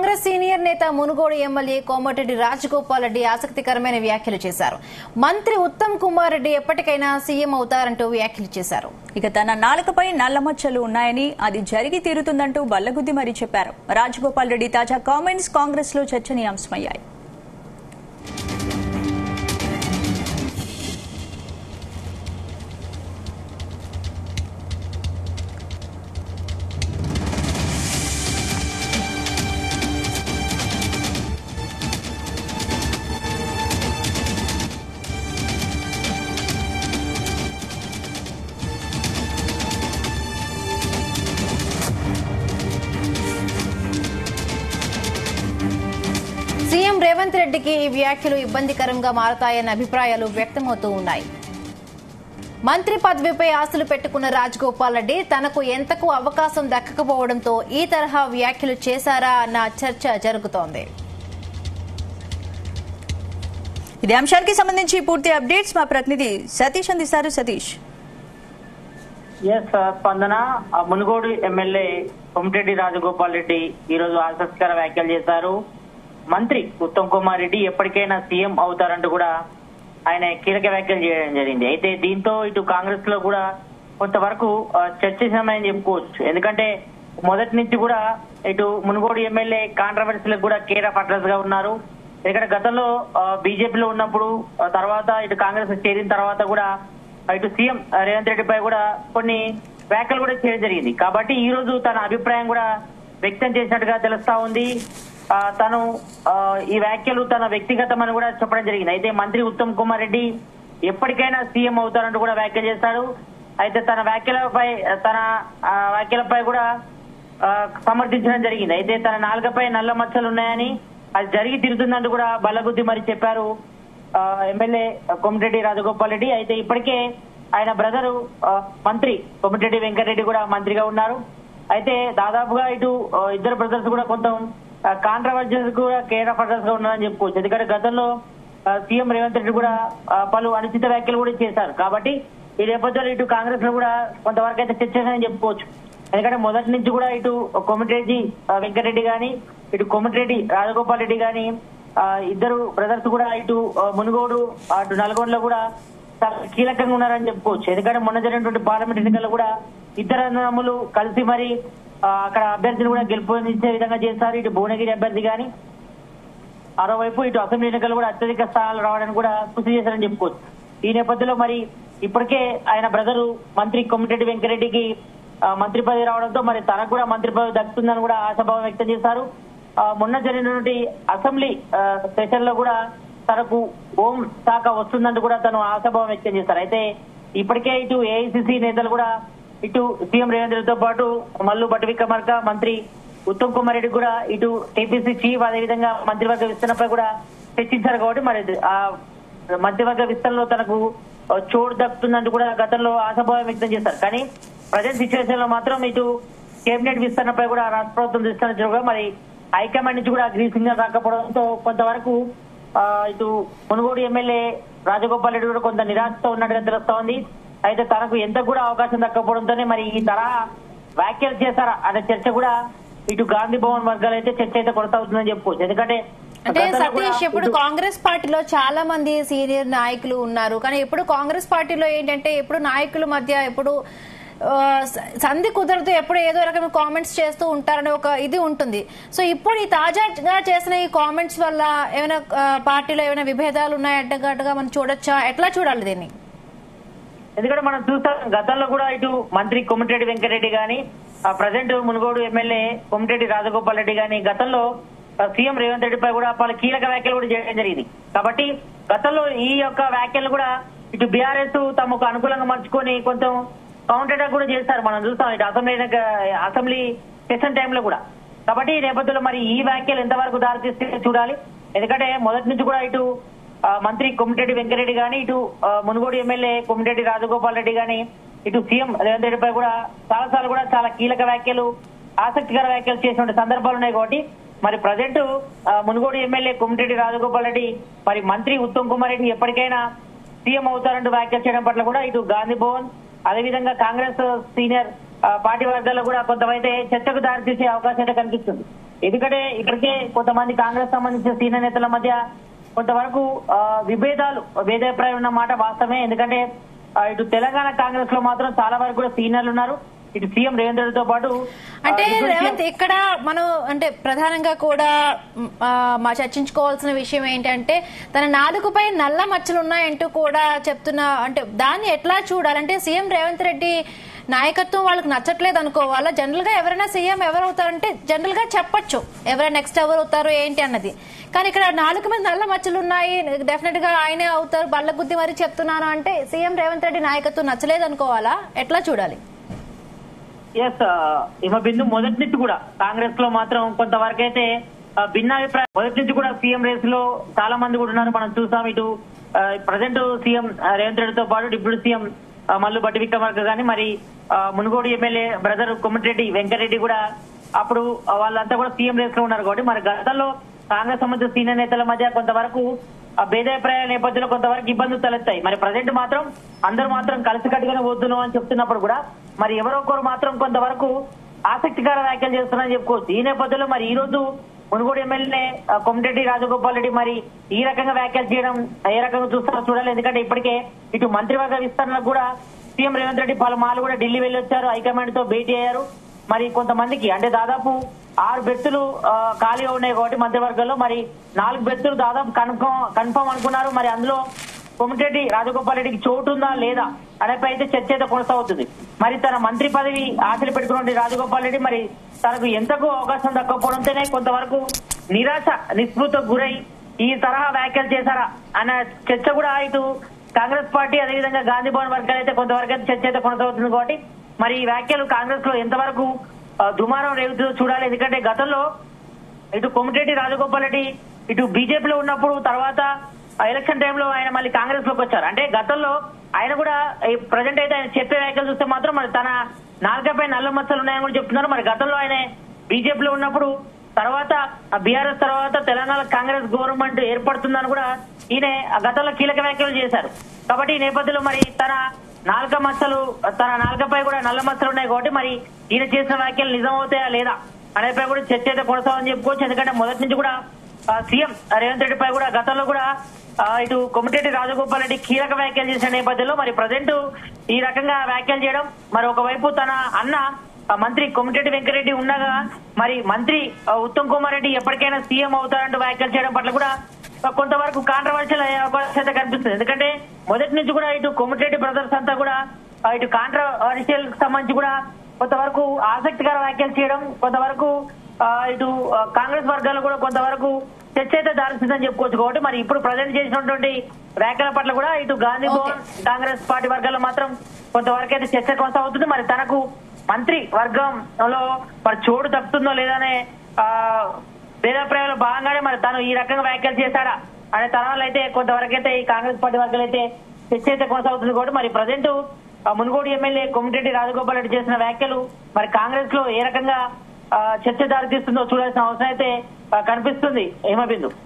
Congress senior నేత Munugode MLA Komatireddy Rajagopal Reddy ఆసక్తికరమైన వ్యాఖ్యలు చేశారు. మంత్రి ఉత్తమ్ కుమార్ రెడ్డి ఎప్పటికైనా సీఎం అవుతారంటూ వ్యాఖ్యలు చేశారు. ఇక తన నాలుకపై నల్లమచ్చలు ఉన్నాయని అది జరిగి తీరుతుందంటూ బల్లగుద్ది మరీ చెప్పారు. రాజగోపాల్ రెడ్డి తాజా కామెంట్స్ కాంగ్రెస్ లో చర్చనీయాంశమయ్యాయి. సీఎం రేవంత్ రెడ్డికి ఈ వ్యాఖ్యలు ఇబ్బందికరంగా మారతాయన్న అభిప్రాయాలు వ్యక్తమవుతూ ఉన్నాయి. మంత్రి పదవిపై ఆశలు పెట్టుకున్న రాజగోపాల్ రెడ్డి తనకు ఎంతకు అవకాశం దక్కకపోవడంతో ఈ తరహా వ్యాఖ్యలు చేశారా అన్న చర్చ జరుగుతోంది. ఇదే అంశానికి సంబంధించి పూర్తి అప్డేట్స్ మా ప్రతినిధి సతీష్ అందిస్తారు. సతీష్. స్పందన మునుగోడు ఎమ్మెల్యే కోమటిరెడ్డి రాజగోపాల్ రెడ్డి ఈ రోజు ఆసక్తికర వ్యాఖ్యలు చేశారు. మంత్రి ఉత్తమ్ కుమార్ రెడ్డి ఎప్పటికైనా సీఎం అవుతారంటూ కూడా ఆయన కీలక వ్యాఖ్యలు చేయడం జరిగింది. అయితే దీంతో ఇటు కాంగ్రెస్ లో కూడా కొంతవరకు చర్చనీయమని చెప్పుకోవచ్చు. ఎందుకంటే మొదటి నుంచి కూడా ఇటు మునుగోడు ఎమ్మెల్యే కాంట్రవర్సీలకు కూడా కేర్ ఆఫ్ అడ్రస్ గా ఉన్నారు. ఎందుకంటే గతంలో బీజేపీలో ఉన్నప్పుడు తర్వాత ఇటు కాంగ్రెస్ చేరిన తర్వాత కూడా ఇటు సీఎం రేవంత్ రెడ్డిపై కూడా కొన్ని వ్యాఖ్యలు కూడా చేయడం జరిగింది. కాబట్టి ఈ రోజు తన అభిప్రాయం కూడా వ్యక్తం చేసినట్టుగా తెలుస్తా ఉంది. తను ఈ వ్యాఖ్యలు తన వ్యక్తిగతమని కూడా చెప్పడం జరిగింది. అయితే మంత్రి ఉత్తమ్ కుమార్ రెడ్డి ఎప్పటికైనా సీఎం అవుతారంటూ కూడా వ్యాఖ్యలు చేశారు. అయితే తన వ్యాఖ్యలపై కూడా సమర్థించడం జరిగింది. అయితే తన నాలుకపై నల్ల మచ్చలు ఉన్నాయని అది జరిగి తీరుతుందంటూ కూడా బల్లగుద్ది మరి చెప్పారు ఎమ్మెల్యే కోమటిరెడ్డి రాజగోపాల్ రెడ్డి. అయితే ఇప్పటికే ఆయన బ్రదరు మంత్రి కోమటిరెడ్డి వెంకటరెడ్డి కూడా మంత్రిగా ఉన్నారు. అయితే దాదాపుగా ఇటు ఇద్దరు బ్రదర్స్ కూడా కొంత కాంట్రవర్సీస్ కూడా కేర్ ఆఫ్ అడ్రస్ గా ఉన్నారని చెప్పుకోవచ్చు. ఎందుకంటే గతంలో సీఎం రేవంత్ రెడ్డి కూడా పలు అనుచిత వ్యాఖ్యలు కూడా చేశారు. కాబట్టి ఈ నేపథ్యంలో ఇటు కాంగ్రెస్ లో కూడా కొంతవరకు అయితే చర్చ అని చెప్పుకోవచ్చు. ఎందుకంటే మొదటి నుంచి కూడా ఇటు కోమటిరెడ్డి వెంకటరెడ్డి గాని ఇటు కోమటిరెడ్డి రాజగోపాల్ రెడ్డి గాని ఇద్దరు బ్రదర్స్ కూడా ఇటు మునుగోడు అటు నల్గొండలో కూడా చాలా కీలకంగా ఉన్నారని చెప్పుకోవచ్చు. ఎందుకంటే మొన్న జరిగినటువంటి పార్లమెంట్ ఎన్నికల్లో కూడా ఇద్దరు అన్నదమ్ములు కలిసి మరి అక్కడ అభ్యర్థిని కూడా గెలుపొందించే విధంగా చేశారు. ఇటు భువనగిరి అభ్యర్థి గాని మరోవైపు ఇటు అసెంబ్లీ ఎన్నికలు కూడా అత్యధిక స్థానాలు రావడానికి కూడా కృషి చేశారని చెప్పుకోవచ్చు. ఈ నేపథ్యంలో మరి ఇప్పటికే ఆయన బ్రదరు మంత్రి కోమటిరెడ్డి వెంకటరెడ్డికి మంత్రి పదవి రావడంతో మరి తనకు కూడా మంత్రి పదవి దక్కుతుందని కూడా ఆశాభావం వ్యక్తం చేశారు. మొన్న జరిగినటువంటి అసెంబ్లీ సెషన్ లో కూడా తనకు హోం శాఖ వస్తుందంటూ కూడా తను ఆశాభావం వ్యక్తం చేశారు. అయితే ఇప్పటికే ఇటు ఏఐసిసి నేతలు కూడా ఇటు సీఎం రేవంత్ రెడ్డితో పాటు మల్లు భట్టి విక్రమార్క మంత్రి ఉత్తమ్ కుమార్ రెడ్డి కూడా ఇటు టీపీసీ చీఫ్ అదేవిధంగా మంత్రివర్గ విస్తరణపై కూడా చర్చించారు. కాబట్టి మరి ఆ మంత్రివర్గ విస్తరణలో తనకు చోటు దక్కుతుందంటూ కూడా గతంలో ఆశాభావం వ్యక్తం చేశారు. కానీ ప్రజెంట్ సిచ్యువేషన్ లో మాత్రం ఇటు కేబినెట్ విస్తరణపై కూడా రాష్ట్ర ప్రభుత్వం దృష్టి మరి హైకమాండ్ నుంచి కూడా గ్రీన్ సిగ్నల్ రాకపోవడంతో కొంతవరకు ఇటు మునుగోడు ఎమ్మెల్యే రాజగోపాల్ రెడ్డి కూడా కొంత నిరాశతో ఉన్నట్టుగా తెలుస్తా ఉంది. అయితే తనకు ఎంత కూడా అవకాశం దక్కపోవడంతోనే మరి ఈ తరహా వ్యాఖ్యలు చేశారా అనే చర్చ కూడా ఇటు గాంధీ భవన్ వర్గాలు అయితే చర్చ అయితే కొనసాగుతుందని చెప్పుకోవచ్చు. ఎందుకంటే సతీష్ ఇప్పుడు కాంగ్రెస్ పార్టీలో చాలా మంది సీనియర్ నాయకులు ఉన్నారు. కానీ ఎప్పుడు కాంగ్రెస్ పార్టీలో ఏంటంటే ఎప్పుడు నాయకుల మధ్య ఎప్పుడు సంధి కుదరదు, ఎప్పుడు ఏదో రకమైన కామెంట్స్ చేస్తూ ఉంటారనే ఒక ఇది ఉంటుంది. సో ఇప్పుడు ఈ తాజాగా చేసిన ఈ కామెంట్స్ వల్ల ఏమైనా పార్టీలో ఏమైనా విభేదాలు ఉన్నాయంటగా మనం చూడొచ్చా? ఎట్లా చూడాలి దీన్ని? ఎందుకంటే మనం చూస్తాం గతంలో కూడా ఇటు మంత్రి కోమటిరెడ్డి వెంకటరెడ్డి గాని ప్రజెంట్ మునుగోడు ఎమ్మెల్యే కోమటిరెడ్డి రాజగోపాల్ రెడ్డి గాని గతంలో సీఎం రేవంత్ రెడ్డిపై కూడా పలు కీలక వ్యాఖ్యలు కూడా చేయడం జరిగింది. కాబట్టి గతంలో ఈ యొక్క వ్యాఖ్యలు కూడా ఇటు బీఆర్ఎస్ తమకు అనుకూలంగా మార్చుకొని కొంచెం కౌంటర్ అటాక్ కూడా చేస్తారు. మనం చూస్తాం ఇటు అసెంబ్లీ సెషన్ టైంలో కూడా. కాబట్టి ఈ నేపథ్యంలో మరి ఈ వ్యాఖ్యలు ఎంతవరకు దారితీస్తే చూడాలి. ఎందుకంటే మొదటి నుంచి కూడా ఇటు మంత్రి కోమటిరెడ్డి వెంకటరెడ్డి గాని ఇటు మునుగోడు ఎమ్మెల్యే కోమటిరెడ్డి రాజగోపాల్ రెడ్డి గాని ఇటు సీఎం రేవంత్ రెడ్డిపై కూడా చాలాసార్లు కూడా చాలా కీలక వ్యాఖ్యలు ఆసక్తికర వ్యాఖ్యలు చేసిన సందర్భాలు ఉన్నాయి. కాబట్టి మరి ప్రజెంట్ మునుగోడు ఎమ్మెల్యే కోమటిరెడ్డి రాజగోపాల్ రెడ్డి మరి మంత్రి ఉత్తమ్ కుమార్ రెడ్డి ఎప్పటికైనా సీఎం అవుతారంటూ వ్యాఖ్యలు చేయడం పట్ల కూడా ఇటు గాంధీ భవన్ అదేవిధంగా కాంగ్రెస్ సీనియర్ పార్టీ వర్గాల్లో కూడా కొంతమైతే చర్చకు దారితీసే అవకాశం అయితే కనిపిస్తుంది. ఎందుకంటే ఇప్పటికే కొంతమంది కాంగ్రెస్ సంబంధించిన సీనియర్ నేతల మధ్య కొంతవరకు భేదాభిప్రాయం ఉన్న మాట వాస్తవమే. ఎందుకంటే ఇటు తెలంగాణ కాంగ్రెస్ లో మాత్రం చాలా వరకు కూడా సీనియర్లు ఉన్నారు. ఇటు సీఎం రేవంత్ రెడ్డితో పాటు అంటే రేవంత్ ఇక్కడ మనం అంటే ప్రధానంగా కూడా మా చర్చించుకోవాల్సిన విషయం ఏంటంటే తన నాలుగుపై నల్ల మచ్చలు ఉన్నాయంటూ కూడా చెప్తున్నా. అంటే దాన్ని ఎట్లా చూడాలంటే సీఎం రేవంత్ రెడ్డి నాయకత్వం వాళ్ళకి నచ్చట్లేదు అనుకోవాలా? జనరల్ గా ఎవరైనా సీఎం ఎవరు అవుతారంటే జనరల్ గా చెప్పొచ్చు ఎవరైనా నెక్స్ట్ ఎవరు అవుతారు ఏంటి అన్నది. కానీ ఇక్కడ నాలుగు మీద నల్ల మచ్చలు ఉన్నాయి, డెఫినెట్ గా ఆయనే అవుతారు బల్లగుద్ది మరి చెప్తున్నాను అంటే సీఎం రేవంత్ రెడ్డి నాయకత్వం నచ్చలేదు అనుకోవాలా? ఎట్లా చూడాలి? ఎస్ బిందు మొదటి నుంచి కూడా కాంగ్రెస్ లో మాత్రం కొంతవరకు అయితే భిన్నాభిప్రాయం మొదటి నుంచి కూడా సీఎం రేస్ లో చాలా మంది కూడా ఉన్నారు. మనం చూసాం ఇటు ప్రజెంట్ సీఎం రేవంత్ రెడ్డితో పాటు డిప్యూటీ సీఎం మల్లు బట్టి విక్రమార్క గాని మరి మునుగోడు ఎమ్మెల్యే బ్రదర్ కొమటిరెడ్డి వెంకటరెడ్డి కూడా అప్పుడు వాళ్ళంతా కూడా సీఎం రేస్ లో ఉన్నారు. కాబట్టి మరి గతంలో కాంగ్రెస్ సంబంధించిన సీనియర్ నేతల మధ్య కొంతవరకు భేదాభిప్రాయాల నేపథ్యంలో కొంతవరకు ఇబ్బందులు తలెత్తాయి. మరి ప్రజెంట్ మాత్రం అందరూ మాత్రం కలిసికట్టుగానే వద్దును అని చెప్తున్నప్పుడు కూడా మరి ఎవరొకరు మాత్రం కొంతవరకు ఆసక్తికర వ్యాఖ్యలు చేస్తున్నారని చెప్పుకోవచ్చు. ఈ నేపథ్యంలో మరి ఈ రోజు మునుగోడు ఎమ్మెల్యే కోమటిరెడ్డి రాజగోపాల్ రెడ్డి మరి ఈ రకంగా వ్యాఖ్యలు చేయడం ఏ రకంగా చూస్తారో చూడాలి. ఎందుకంటే ఇప్పటికే ఇటు మంత్రివర్గ విస్తరణకు కూడా సీఎం రేవంత్ రెడ్డి పలుమార్లు కూడా ఢిల్లీ వెళ్లి వచ్చారు, హైకమాండ్ తో భేటీ అయ్యారు. మరి కొంతమందికి అంటే దాదాపు 6 బెర్తులు ఖాళీగా ఉన్నాయి కాబట్టి మంత్రివర్గంలో మరి 4 బెర్తులు దాదాపు కన్ఫర్మ్ అనుకున్నారు. మరి అందులో కోమటిరెడ్డి రాజగోపాల్ రెడ్డికి చోటు ఉందా లేదా అనేపై అయితే చర్చ అయితే కొనసాగుతుంది. మరి తన మంత్రి పదవి ఆశలు పెట్టుకున్న రాజగోపాల్ రెడ్డి మరి తనకు ఎంతకు అవకాశం దక్కకపోవడంతోనే కొంతవరకు నిరాశ నిస్పృహకు గురై ఈ తరహా వ్యాఖ్యలు చేశారా అన్న చర్చ కూడా ఇటు కాంగ్రెస్ పార్టీ అదేవిధంగా గాంధీ భవన్ వర్గాలు అయితే కొంతవరకు అయితే చర్చ అయితే కొనసాగుతుంది. కాబట్టి మరి ఈ వ్యాఖ్యలు కాంగ్రెస్ లో ఎంతవరకు దుమారం రేగుతుందో చూడాలి. ఎందుకంటే గతంలో ఇటు కోమటిరెడ్డి రాజగోపాల్ రెడ్డి ఇటు బీజేపీలో ఉన్నప్పుడు తర్వాత ఎలక్షన్ టైంలో ఆయన మళ్ళీ కాంగ్రెస్ లోకి వచ్చారు. అంటే గతంలో ఆయన కూడా ప్రజెంట్ అయితే ఆయన చెప్పే వ్యాఖ్యలు చూస్తే మాత్రం మరి తన నాలుకపై నల్ల మచ్చలు ఉన్నాయని కూడా చెప్తున్నారు. మరి గతంలో ఆయన బీజేపీలో ఉన్నప్పుడు తర్వాత బీఆర్ఎస్ తర్వాత తెలంగాణ కాంగ్రెస్ గవర్నమెంట్ ఏర్పడుతుందని కూడా ఈయన గతంలో కీలక వ్యాఖ్యలు చేశారు. కాబట్టి ఈ నేపథ్యంలో మరి తన నాలుకపై కూడా నల్ల మచ్చలు ఉన్నాయి. కాబట్టి మరి ఈయన చేసిన వ్యాఖ్యలు నిజం అవుతాయా లేదా అనేపై కూడా చర్చ అయితే కొనసాగని చెప్పుకోవచ్చు. ఎందుకంటే మొదటి నుంచి కూడా సీఎం రేవంత్ రెడ్డిపై కూడా గతంలో కూడా ఇటు కోమటిరెడ్డి రాజగోపాల్ రెడ్డి కీలక వ్యాఖ్యలు చేసిన నేపథ్యంలో మరి ప్రజెంట్ ఈ రకంగా వ్యాఖ్యలు చేయడం మరి ఒకవైపు తన అన్న మంత్రి కోమటిరెడ్డి వెంకటరెడ్డి ఉండగా మరి మంత్రి ఉత్తమ్ కుమార్ రెడ్డి ఎప్పటికైనా సీఎం అవుతారంటూ వ్యాఖ్యలు చేయడం పట్ల కూడా కొంతవరకు కాంట్రవర్షియల్ అయ్యే అవకాశం అయితే కనిపిస్తుంది. ఎందుకంటే మొదటి నుంచి కూడా ఇటు కోమటిరెడ్డి బ్రదర్స్ అంతా కూడా ఇటు కాంట్రవర్షియల్ సంబంధించి కూడా కొంతవరకు ఆసక్తికర వ్యాఖ్యలు చేయడం కొంతవరకు ఇటు కాంగ్రెస్ వర్గాలు కూడా కొంతవరకు చర్చ అయితే దారిస్తుందని చెప్పుకోవచ్చు. కాబట్టి మరి ఇప్పుడు ప్రజెంట్ చేసినటువంటి వ్యాఖ్యల పట్ల కూడా ఇటు గాంధీ భవన్ కాంగ్రెస్ పార్టీ వర్గాల్లో మాత్రం కొంతవరకు అయితే చర్చ కొనసాగుతుంది. మరి తనకు మంత్రి వర్గంలో మరి చోటు తప్పుతుందో లేదనే భేదాభిప్రాయంలో భాగంగానే మరి తను ఈ రకంగా వ్యాఖ్యలు చేశాడా అనే తరాలు అయితే కొంతవరకు అయితే ఈ కాంగ్రెస్ పార్టీ వర్గాలు అయితే చర్చ అయితే కొనసాగుతుంది. కాబట్టి మరి ప్రజెంట్ మునుగోడు ఎమ్మెల్యే కోమటిరెడ్డి రాజగోపాల్ రెడ్డి చేసిన వ్యాఖ్యలు మరి కాంగ్రెస్ లో ఏ రకంగా చర్చ దారితీస్తుందో చూడాల్సిన అవసరం అయితే కనిపిస్తుంది. హేమబిందు.